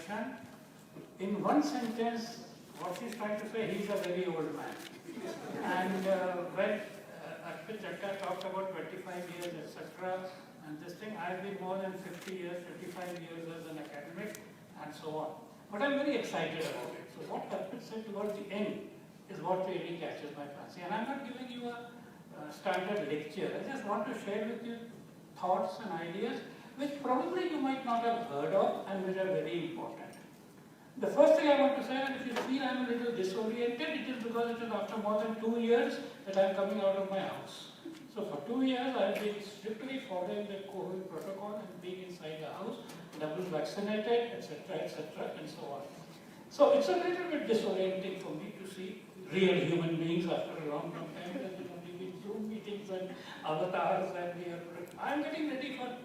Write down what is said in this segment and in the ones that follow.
introduction. In one sentence, what he's trying to say, he's a very old man. And when Arpit Chadha talked about 25 years, etc., and this thing, I've been more than 50 years, 55 years as an academic, and so on. But I'm very excited about it. So what Arpit said towards the end is what really catches my fancy. And I'm not giving you a standard lecture. I just want to share with you thoughts and ideas which probably you might not have heard of and which are very important. The first thing I want to say, and if you feel I'm a little disoriented, it is because it is after more than 2 years that I'm coming out of my house. So for 2 years I've been strictly following the COVID protocol and being inside the house, double vaccinated, etc., and so on. So it's a little bit disorienting for me to see real human beings after a long time. There's been only been Zoom meetings and avatars, and I'm getting ready for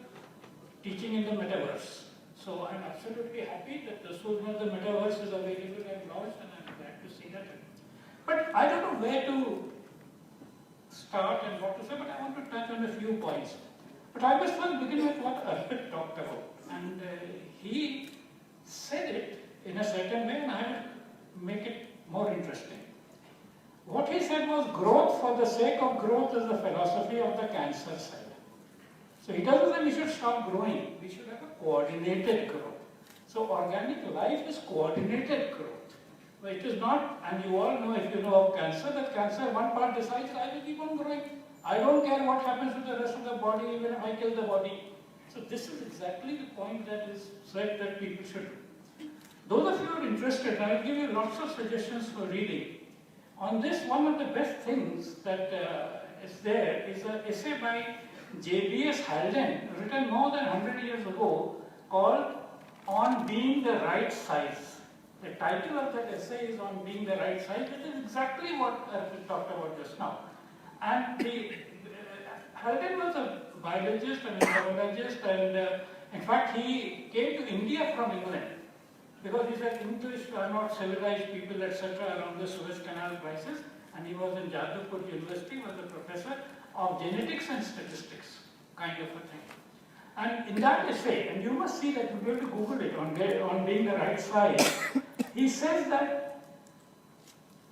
teaching in the metaverse. So I'm absolutely happy that the soon as the metaverse is available and launched, and I'm glad to see that. But I don't know where to start and what to say, but I want to touch on a few points. But I must first begin with what Arpit talked about. And he said it in a certain way, and I will make it more interesting. What he said was growth for the sake of growth is the philosophy of the cancer cell. So he doesn't say we should stop growing, we should have a coordinated growth. So organic life is coordinated growth. But it is not, and you all know, if you know of cancer, that cancer, one part decides, I will keep on growing. I don't care what happens with the rest of the body, even if I kill the body. So this is exactly the point that is said that people should do. Those of you who are interested, I will give you lots of suggestions for reading. On this, one of the best things that is there is an essay by J.B.S. Halden, written more than 100 years ago, called On Being the Right Size. The title of that essay is On Being the Right Size, which is exactly what we talked about just now. And Halden was a biologist and entomologist, and in fact he came to India from England because he said English are not civilized people, etc., around the Suez Canal crisis, and he was in Jadavpur University, was a professor of genetics and statistics, kind of a thing. And in that essay, and you must see that you'll be able to Google it on Being the Right Size, he says that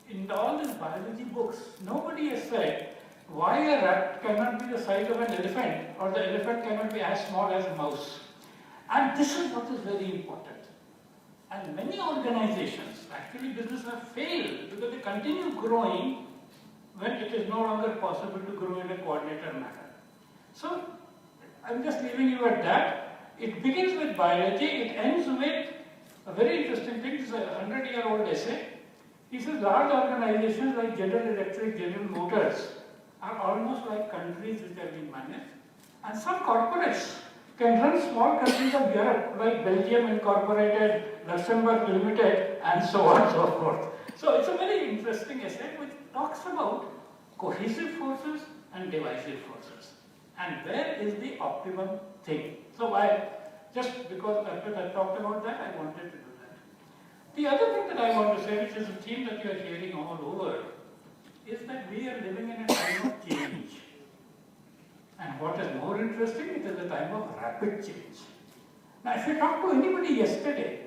in all these biology books, nobody has said why a rat cannot be the size of an elephant or the elephant cannot be as small as a mouse. And this is what is very important. And many organizations, actually businesses, have failed because they continue growing when it is no longer possible to grow in a coordinated manner. So, I'm just leaving you at that. It begins with biology, it ends with a very interesting thing. It's a 100-year-old essay. He says large organizations like General Electric, General Motors are almost like countries which are being managed. And some corporates can run small countries of Europe like Belgium Incorporated, Luxembourg Limited, and so on and so forth. So it's a very interesting essay which talks about cohesive forces and divisive forces. And where is the optimum thing? So just because Arpit had talked about that, I wanted to do that. The other thing that I want to say, which is a theme that you are hearing all over, is that we are living in a time of change. And what is more interesting, it is a time of rapid change. Now, if you talk to anybody yesterday,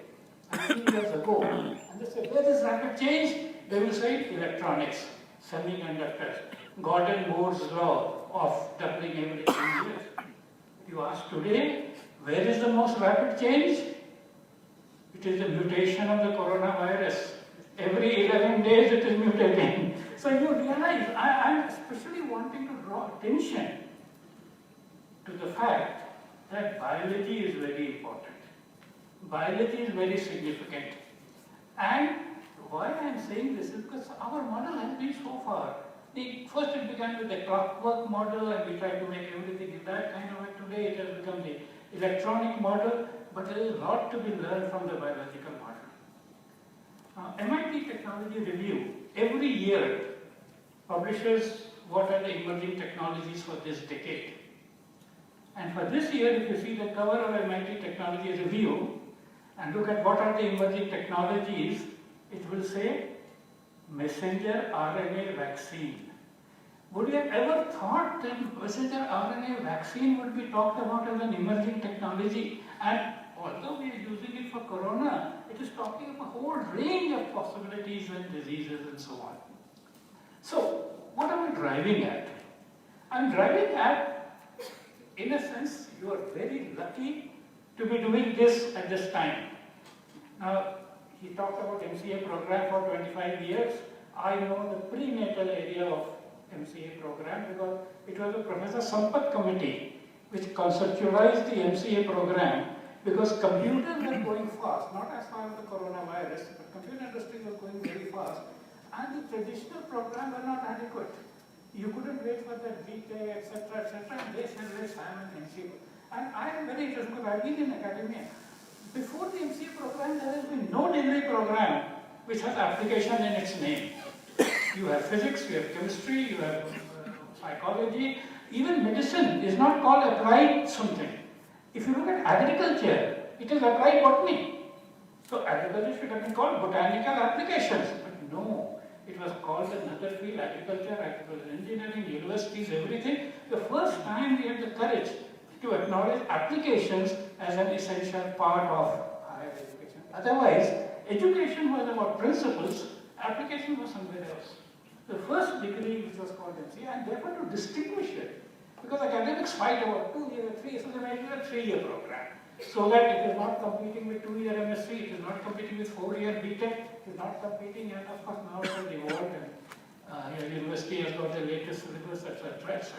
15 years ago, and they say, where is rapid change? They will say electronics, semiconductors, Gordon Moore's law of doubling every 10 years. You ask today, where is the most rapid change? It is the mutation of the coronavirus. Every 11 days it is mutating. So you realize, I'm especially wanting to draw attention to the fact that biology is very important. Biology is very significant. And why I am saying this is because our model has been so far. First it began with the clockwork model, and we tried to make everything in that kind of way. Today it has become the electronic model, but there is a lot to be learned from the biological model. MIT Technology Review every year publishes what are the emerging technologies for this decade. And for this year, if you see the cover of MIT Technology Review and look at what are the emerging technologies, it will say messenger RNA vaccine. Would you have ever thought that messenger RNA vaccine would be talked about as an emerging technology? And although we are using it for corona, it is talking of a whole range of possibilities and diseases and so on. So, what am I driving at? I'm driving at, in a sense, you are very lucky to be doing this at this time. Now, he talked about MCA program for 25 years. I know the prenatal area of MCA program because it was the Professor Sampath Committee which conceptualized the MCA program because computers were going fast, not as far as the coronavirus, but computer industry was going very fast and the traditional programs were not adequate. You couldn't wait for that BTech, etc., and they said, let's have an MCA. And I am very interested because I've been in academia. Before the MCA program, there has been no degree program which has application in its name. You have physics, you have chemistry, you have psychology. Even medicine is not called applied something. If you look at agriculture, it is applied botany. So agriculture should have been called botanical applications. But no, it was called another field, agriculture, agricultural engineering, universities, everything. The first time we had the courage to acknowledge applications as an essential part of higher education. Otherwise, education was about principles, application was somewhere else. The first degree which was called MCA, and therefore to distinguish it, because academics fight about 2 years, 3 years, so they made it a 3-year program. So that it is not competing with 2-year MSc, it is not competing with 4-year BTech, it is not competing, and of course now it has evolved and your university has got the latest syllabus, etc., etc.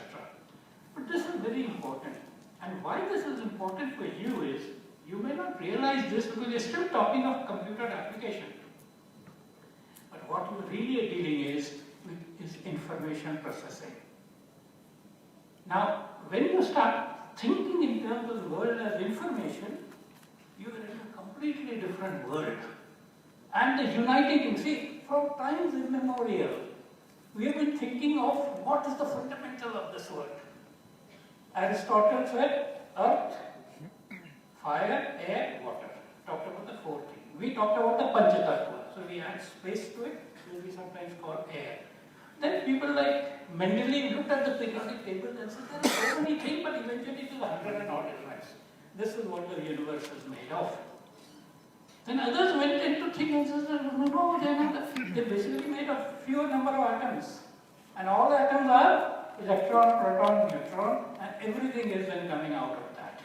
But this is very important. And why this is important for you is, you may not realize this because you're still talking of computer application. But what you really are dealing is information processing. Now, when you start thinking in terms of the world as information, you are in a completely different world. And the uniting thing, see, from times immemorial, we have been thinking of what is the fundamental of this world. Aristotle said earth, fire, air, water. Talked about the 4 things. We talked about the Panchatattva. So we add space to it, which we sometimes call air. Then people like Mendeleev looked at the periodic table and said, there are so many things, but eventually it is 100 and odd elements. This is what the universe is made of. Then others went into thinking and said, no, they're not. They're basically made of fewer number of atoms. And all the atoms are electron, proton, neutron, and everything is then coming out of that.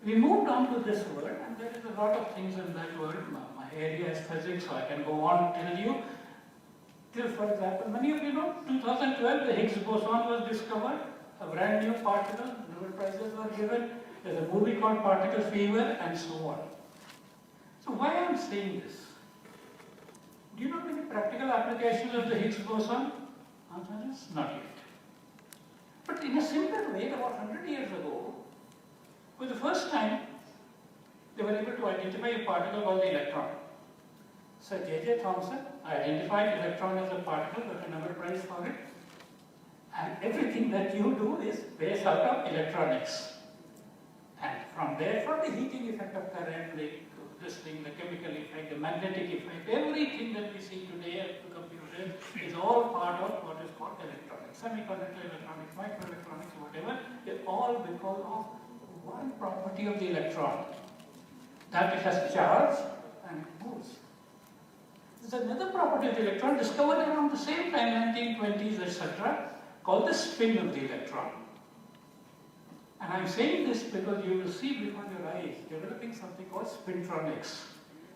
We moved on to this world, and there is a lot of things in that world. My area is physics, so I can go on tell you. Till, for example, many of you know, 2012, the Higgs boson was discovered, a brand new particle, Nobel Prizes were given, there's a movie called Particle Fever, and so on. So why am I saying this? Do you know any practical applications of the Higgs boson? Answer is not yet. But in a similar way, about 100 years ago, for the first time, they were able to identify a particle called the electron. Sir J.J. Thomson identified electron as a particle, got a Nobel Prize for it. And everything that you do is based out of electronics. And from there, for the heating effect of current, this thing, the chemical effect, the magnetic effect, everything that we see today at the computer is all part of what is called electronics. Semiconductor electronics, microelectronics, whatever, is all because of one property of the electron, that it has charge and it moves. There's another property of the electron discovered around the same time, 1920s, etc., called the spin of the electron. And I'm saying this because you will see before your eyes developing something called spintronics.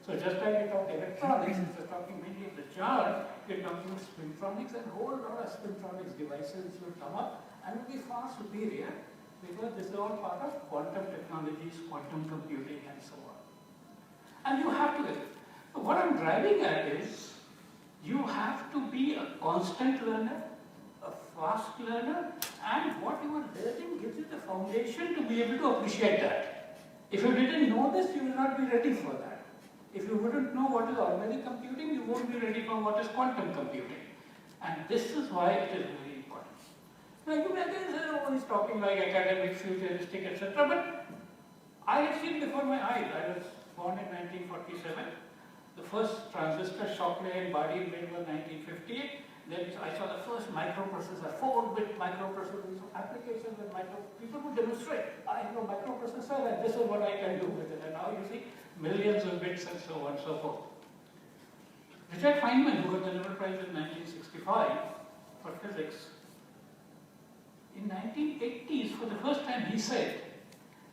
So just like we talk electronics, if we're talking mainly of the charge, we're talking spintronics, and a whole lot of spintronics devices will come up and will be far superior because this is all part of quantum technologies, quantum computing, and so on. And you have to, so what I'm driving at is, you have to be a constant learner, a fast learner, and what you are learning gives you the foundation to be able to appreciate that. If you didn't know this, you will not be ready for that. If you wouldn't know what is ordinary computing, you won't be ready for what is quantum computing. And this is why it is very important. Now you may say, oh, he's talking like academic, futuristic, etc. But I have seen before my eyes. I was born in 1947. The first transistor Shockley and Bardeen made was 1958. Then I saw the first microprocessor, 4-bit microprocessor applications with people would demonstrate, I have a microprocessor and this is what I can do with it. And now you see millions of bits and so on and so forth. Richard Feynman, who got the Nobel Prize in 1965 for physics, in 1980s, for the first time, he said,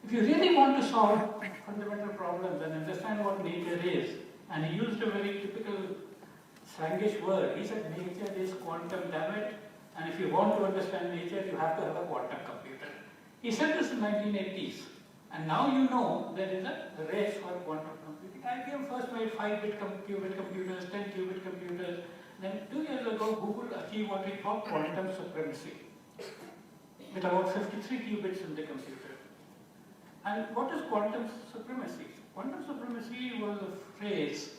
if you really want to solve fundamental problems and understand what nature is, and he used a very typical slangish word, he said nature is quantum damage, and if you want to understand nature, you have to have a quantum computer. He said this in 1980s, and now you know there is a race for quantum computing. IBM first made 5-bit qubit computers, 10-qubit computers. Then 2 years ago, Google achieved what we call quantum supremacy, with about 53 qubits in the computer. And what is quantum supremacy? Quantum supremacy was a phrase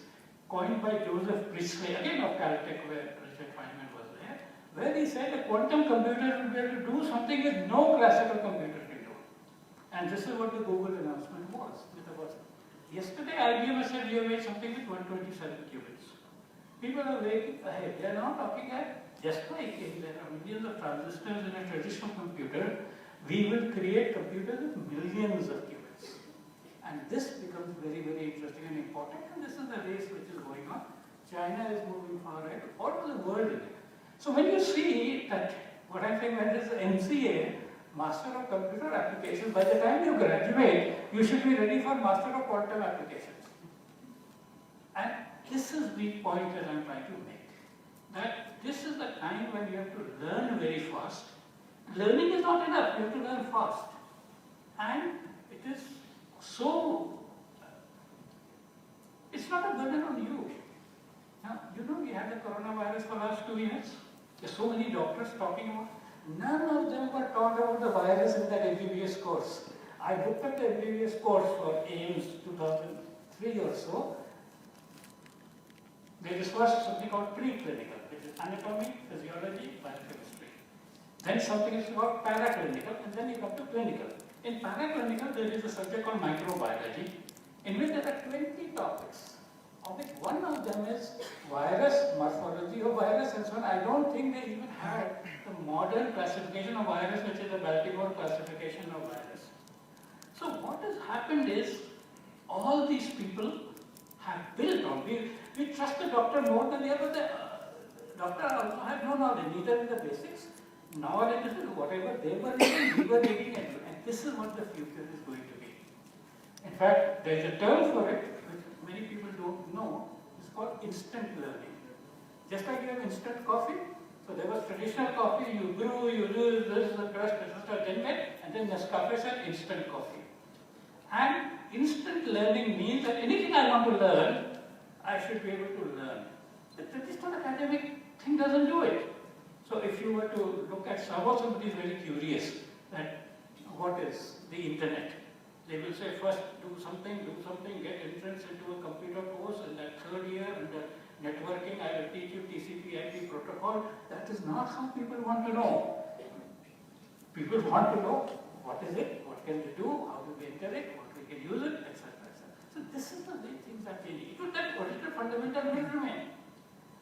coined by Joseph Priestley, again of Caltech, where Richard Feynman was there, where he said a quantum computer will be able to do something that no classical computer can do. And this is what the Google announcement was. Yesterday, IBM said we have made something with 127 qubits. People are way ahead. They are now talking at, just like if there are millions of transistors in a traditional computer, we will create computers with millions of qubits. And this becomes very, very interesting and important. And this is the race which is going on. China is moving far ahead, all over the world in it. So when you see that, what I'm saying, when there is MCA, Master of Computer Applications, by the time you graduate, you should be ready for Master of Quantum Applications. And this is the point that I'm trying to make. That this is the time when you have to learn very fast. Learning is not enough, you have to learn fast. And it is so, it's not a burden on you. Now, you know we had the coronavirus for the last 2 years. There's so many doctors talking about, none of them were taught about the virus in that MBBS course. I looked at the MBBS course for AIMS 2003 or so. They discussed something called preclinical, which is anatomy, physiology, biochemistry. Then something is called paraclinical, and then you come to clinical. In paraclinical, there is a subject called microbiology, in which there are 20 topics, of which one of them is virus, morphology of virus, and so on. I don't think they even had the modern classification of virus, which is the Baltimore classification of virus. So what has happened is, all these people have built on, we trust the doctor more than the other. The doctor also had no knowledge, neither in the basics, nor in whatever they were reading, we were reading, and this is what the future is going to be. In fact, there is a term for it, which many people don't know. It's called instant learning. Just like you have instant coffee, so there was traditional coffee, you brew, you do this, the crust, etc., and then Nescafe said instant coffee. And instant learning means that anything I want to learn, I should be able to learn. The traditional academic thing doesn't do it. So if you were to look at somebody is very curious that what is the internet? They will say first do something, get entrance into a computer course in that 3rd year, and the networking, I will teach you TCP/IP protocol. That is not how people want to know. People want to know what is it, what can we do, how do we enter it, what we can use it, etc. So this is the way things are changing. It will that original fundamental will remain.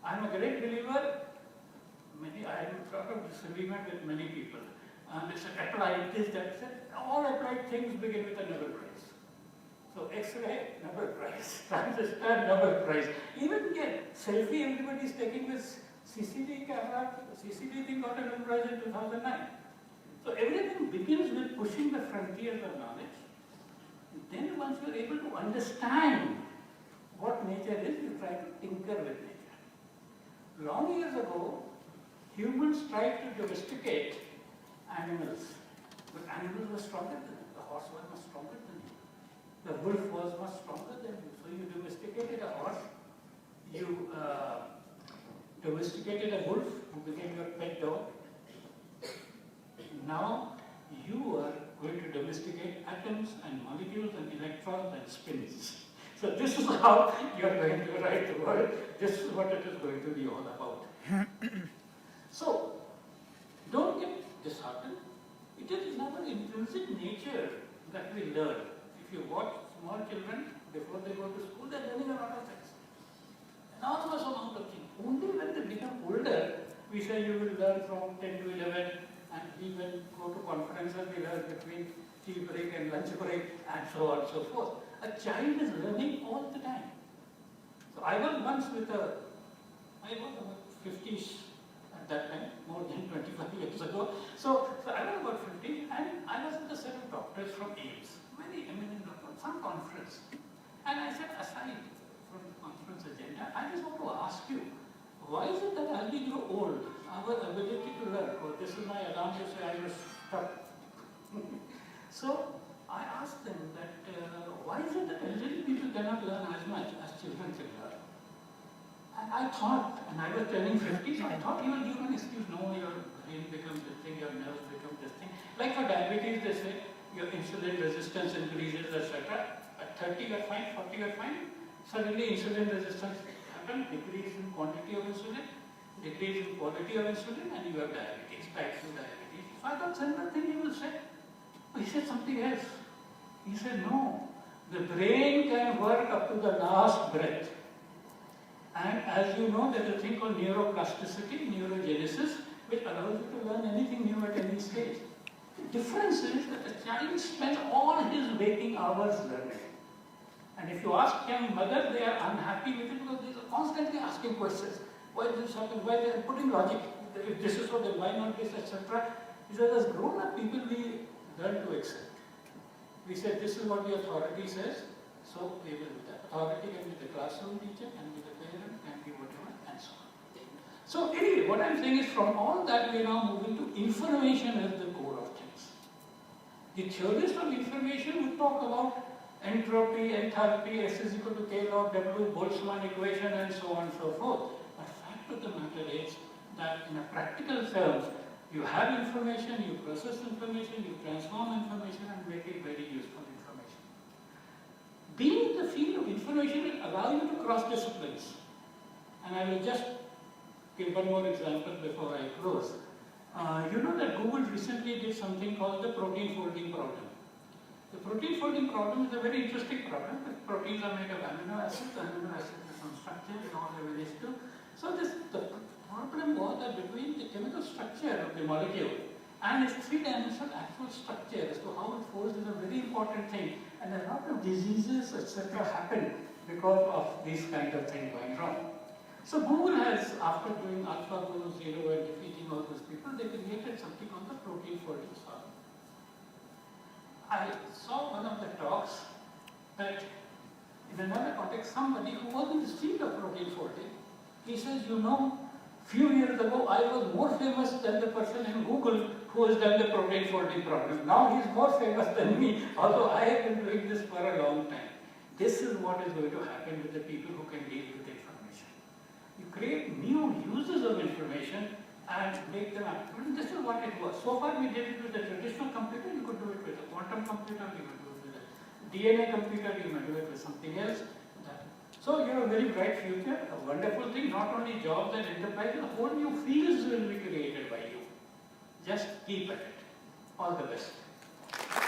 I am a great believer. I have a lot of disagreement with many people. And they said applied this, that, all applied things begin with a Nobel Prize. So X-ray, Nobel Prize, transistor, Nobel Prize. Even selfie everybody is taking with CCD camera. CCD thing got a Nobel Prize in 2009. So everything begins with pushing the frontiers of knowledge. And then once you are able to understand what nature is, you try to tinker with nature. Long years ago, humans tried to domesticate animals, but animals were stronger than you. The horse was much stronger than you. The wolf was much stronger than you. So you domesticated a horse, you domesticated a wolf, who became your pet dog. Now you are going to domesticate atoms and molecules and electrons and spins. So this is how you are going to write the world. This is what it is going to be all about. So don't get disheartened. It is in our intrinsic nature that we learn. If you watch small children before they go to school, they are learning a lot of things. Enormous amount of things. Only when they become older, We say you will learn from 10 to 11, and even go to conferences, we learn between tea break and lunch break, and so on and so forth. A child is learning all the time. So I was once I was about 50s at that time, more than 25 years ago. So I was about 50, and I was with a set of doctors from AIIMS, very eminent doctors, some conference. And I said, aside from the conference agenda, I just want to ask you, why is it that as we grow old, our ability to learn, this is my alarm to say I was stuck. So I asked them that, why is it that elderly people cannot learn as much as children can learn? And I thought, and I was turning 50, so I thought you will give an excuse, no, your brain becomes this thing, your nerves become this thing. Like for diabetes, they say your insulin resistance increases, etc. At 30 you're fine, 40 you're fine. Suddenly insulin resistance happens, decrease in quantity of insulin, decrease in quality of insulin, and you have diabetes, type 2 diabetes. So I thought similar thing he will say. He said something else. He said, no, the brain can work up to the last breath. And as you know, there is a thing called neuroplasticity, neurogenesis, which allows you to learn anything new at any stage. The difference is that a child spends all his waking hours learning. And if you ask young mothers, they are unhappy with it because they are constantly asking questions. Why did this happen? Why they are putting logic? If this is so, then why not this, etc. He said, as grown-up people, we learn to accept. We said, this is what the authority says, so we will do that. Authority can be the classroom teacher, can be the parent, can be whatever, and so on. So anyway, what I'm saying is from all that we are now moving to information as the core of things. The theorists of information would talk about entropy, enthalpy, S is equal to K log W, Boltzmann equation, and so on and so forth. But the fact of the matter is that in a practical terms, you have information, you process information, you transform information and make it very useful information. Being in the field of information will allow you to cross disciplines. And I will just give one more example before I close. You know that Google recently did something called the protein folding problem. The protein folding problem is a very interesting problem. The proteins are made of amino acids is some structure and all the various too. So the problem was that between the chemical structure of the molecule and its three-dimensional actual structure as to how it folds is a very important thing. And a lot of diseases, etc. happen because of these kind of things going wrong. So Google has, after doing AlphaGo, Zero and defeating all those people, they created something called the protein folding solver. I saw one of the talks that in another context, somebody who was in the field of protein folding, he says, you know, few years ago I was more famous than the person in Google who has done the protein folding problem. Now he is more famous than me, although I have been doing this for a long time. This is what is going to happen with the people who can deal with information. You create new uses of information and make them applicable. And this is what it was. So far we did it with a traditional computer, you could do it with a quantum computer, you could do it with a DNA computer, you might do it with something else. So you have a very bright future, a wonderful thing, not only jobs and enterprises, whole new fields will be created by you. Just keep at it. All the best.